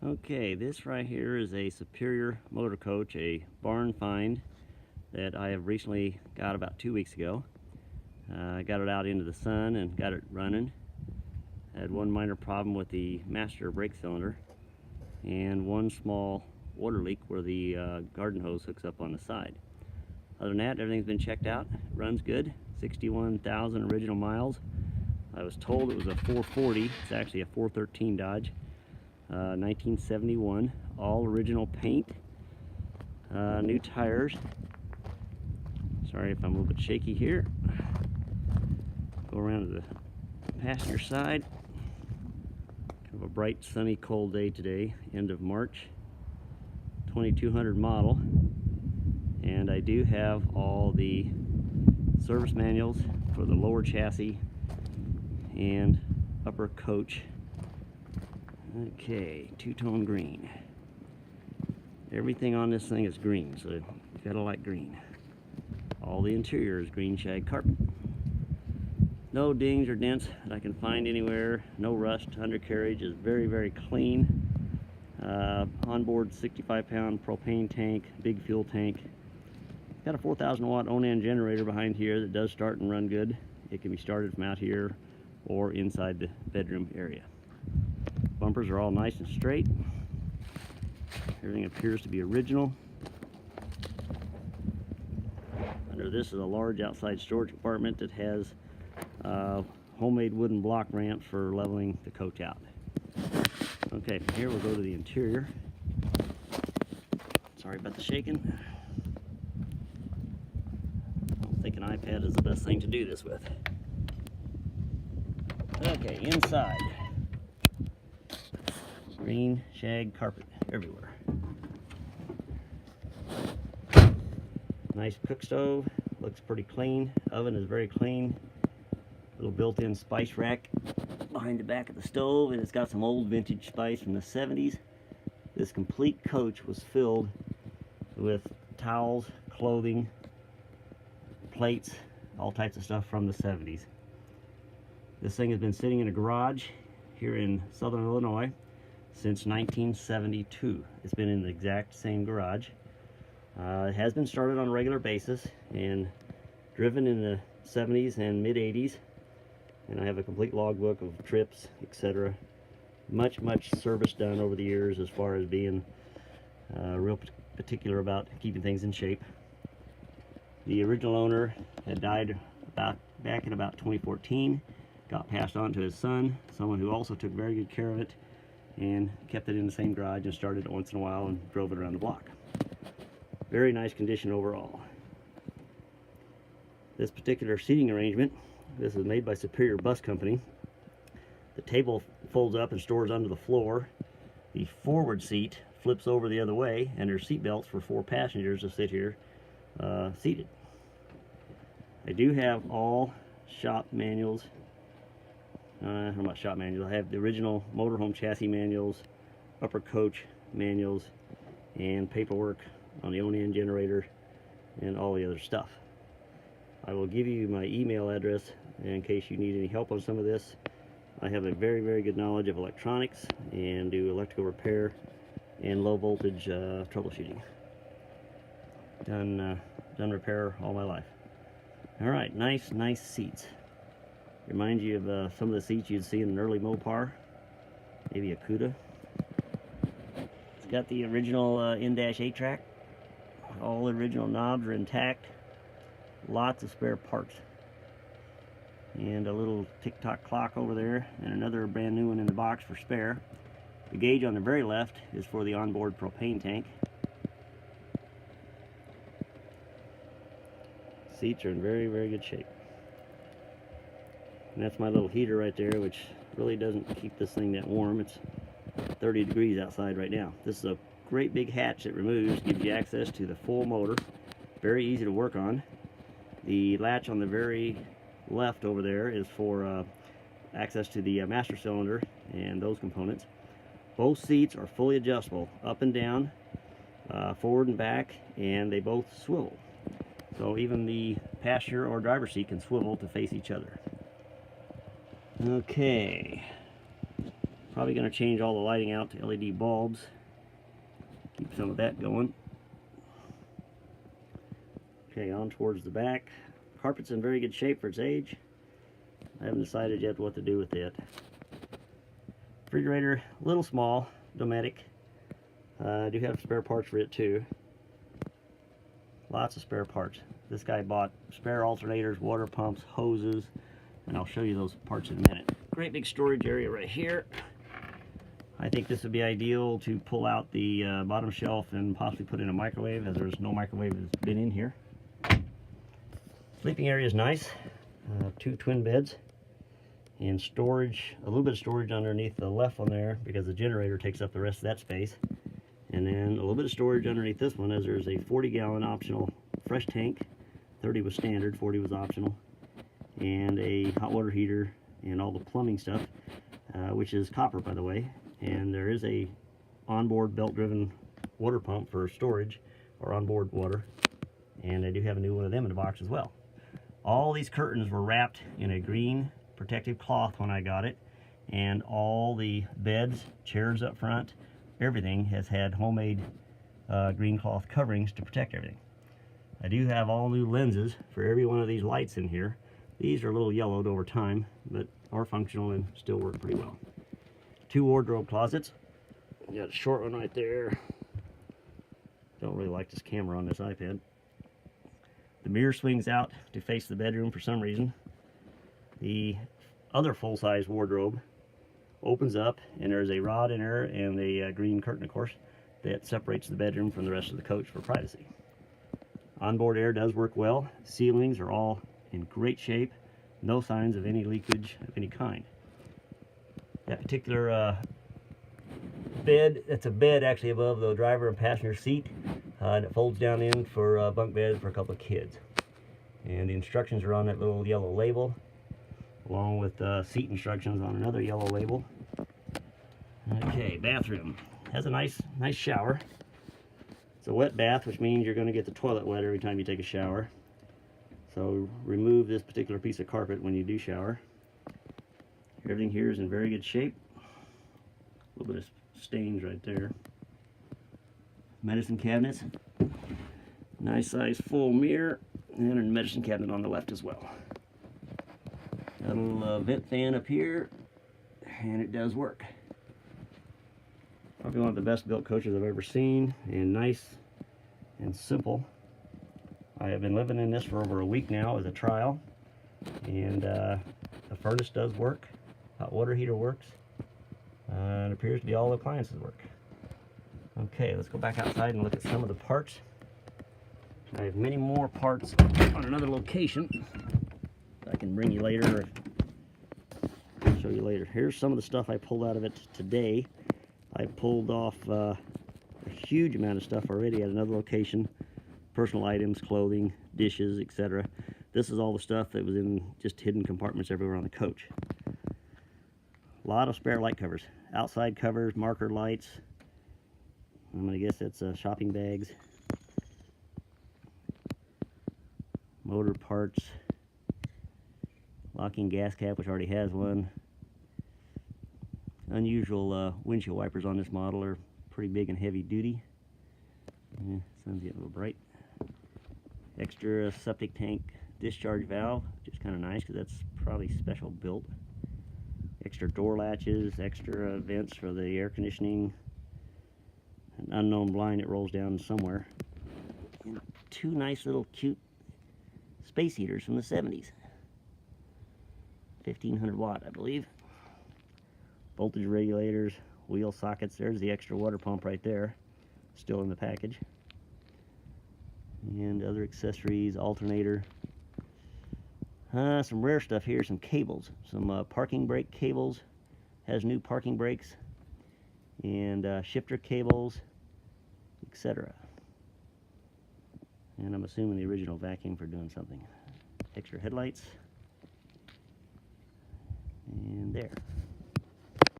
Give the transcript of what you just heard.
Okay, this right here is a Superior Motor Coach, a barn find that I have recently got about 2 weeks ago. I got it out into the sun and got it running. I had one minor problem with the master brake cylinder and one small water leak where the garden hose hooks up on the side. Other than that, everything's been checked out. It runs good. 61,000 original miles. I was told it was a 440. It's actually a 413 Dodge. 1971, all original paint, new tires. Sorry if I'm a little bit shaky here. Go around to the passenger side. Kind of a bright, sunny, cold day today, end of March. 2200 model, and I do have all the service manuals for the lower chassis and upper coach. Okay, two-tone green. Everything on this thing is green, so you gotta like green. All the interior is green shag carpet. No dings or dents that I can find anywhere. No rust. Undercarriage is very, very clean. Onboard 65-pound propane tank, big fuel tank. Got a 4,000 watt Onan generator behind here that does start and run good. It can be started from out here or inside the bedroom area. Bumpers are all nice and straight. Everything appears to be original. Under this is a large outside storage compartment that has homemade wooden block ramps for leveling the coach out. Okay, from here we'll go to the interior. Sorry about the shaking. I don't think an iPad is the best thing to do this with. Okay, inside. Green shag carpet everywhere. Nice cook stove, looks pretty clean. Oven is very clean. Little built-in spice rack behind the back of the stove, and it's got some old vintage spice from the 70s. This complete coach was filled with towels, clothing, plates, all types of stuff from the 70s. This thing has been sitting in a garage here in Southern Illinois since 1972. It's been in the exact same garage. It has been started on a regular basis and driven in the 70s and mid 80s, and I have a complete logbook of trips, etc. Much service done over the years as far as being real particular about keeping things in shape. The original owner had died back in about 2014, got passed on to his son, someone who also took very good care of it and kept it in the same garage and started it once in a while and drove it around the block. Very nice condition overall. This particular seating arrangement, this is made by Superior Bus Company. The table folds up and stores under the floor. The forward seat flips over the other way, and there's seat belts for 4 passengers to sit here seated. I do have all shop manuals. Not shop manuals. I have the original motorhome chassis manuals, upper coach manuals, and paperwork on the Onan generator and all the other stuff. I will give you my email address in case you need any help on some of this. I have a very good knowledge of electronics and do electrical repair and low voltage troubleshooting. Done repair all my life. All right, nice seats. Reminds you of some of the seats you'd see in an early Mopar, maybe a Cuda. It's got the original in-8 track. All the original knobs are intact. Lots of spare parts. And a little tick-tock clock over there, and another brand new one in the box for spare. The gauge on the very left is for the onboard propane tank. Seats are in very good shape. And that's my little heater right there, which really doesn't keep this thing that warm. It's 30 degrees outside right now. This is a great big hatch that removes, gives you access to the full motor. Very easy to work on. The latch on the very left over there is for access to the master cylinder and those components. Both seats are fully adjustable, up and down, forward and back, and they both swivel. So even the passenger or driver's seat can swivel to face each other. Okay, Probably going to change all the lighting out to LED bulbs. Keep some of that going. Okay, on towards the back. Carpet's in very good shape for its age. I haven't decided yet what to do with it. Refrigerator, a little small, Dometic. I do have spare parts for it too. Lots of spare parts. This guy bought spare alternators, water pumps, hoses, and I'll show you those parts in a minute. Great big storage area right here. I think this would be ideal to pull out the bottom shelf and possibly put in a microwave, as there's no microwave that's been in here. Sleeping area is nice. 2 twin beds and storage, a little bit of storage underneath the left one there because the generator takes up the rest of that space. And then a little bit of storage underneath this one, as there's a 40-gallon optional fresh tank. 30 was standard, 40 was optional. And a hot water heater and all the plumbing stuff, which is copper, by the way. And there is a onboard belt-driven water pump for storage or onboard water. And I do have a new one of them in the box as well. All these curtains were wrapped in a green protective cloth when I got it. And all the beds, chairs up front, everything has had homemade green cloth coverings to protect everything. I do have all new lenses for every one of these lights in here. These are a little yellowed over time, but are functional and still work pretty well. 2 wardrobe closets. Got a short one right there. Don't really like this camera on this iPad. The mirror swings out to face the bedroom for some reason. The other full-size wardrobe opens up, and there's a rod in there and a green curtain, of course, that separates the bedroom from the rest of the coach for privacy. Onboard air does work well. Ceilings are all in great shape. No signs of any leakage of any kind. That particular bed, that's a bed actually above the driver and passenger seat, and it folds down in for bunk beds for a couple of kids. And the instructions are on that little yellow label, along with seat instructions on another yellow label. Okay, bathroom. Has a nice shower. It's a wet bath, which means you're going to get the toilet wet every time you take a shower. So remove this particular piece of carpet when you do shower. Everything here is in very good shape. A little bit of stains right there. Medicine cabinets. Nice size full mirror, and a medicine cabinet on the left as well. Got a little vent fan up here, and it does work. Probably one of the best built coaches I've ever seen, and nice and simple. I have been living in this for over a week now as a trial, and the furnace does work. Hot water heater works. It appears to be all the appliances work. Okay, let's go back outside and look at some of the parts. I have many more parts on another location. I can bring you later or show you later. Here's some of the stuff I pulled out of it today. I pulled off a huge amount of stuff already at another location. Personal items, clothing, dishes, etc. This is all the stuff that was in just hidden compartments everywhere on the coach. A lot of spare light covers. Outside covers, marker lights. I'm going to guess that's shopping bags. Motor parts. Locking gas cap, which already has one. Unusual windshield wipers on this model are pretty big and heavy duty. Sun's getting a little bright. Extra septic tank discharge valve, which is kind of nice because that's probably special built. Extra door latches, extra vents for the air conditioning. An unknown blind that rolls down somewhere. And 2 nice little cute space heaters from the 70s. 1500 watt, I believe. Voltage regulators, wheel sockets. There's the extra water pump right there, still in the package. And other accessories, alternator. Some rare stuff here, some cables. Some parking brake cables. Has new parking brakes. And shifter cables, etc. And I'm assuming the original vacuum for doing something. Extra headlights. And there.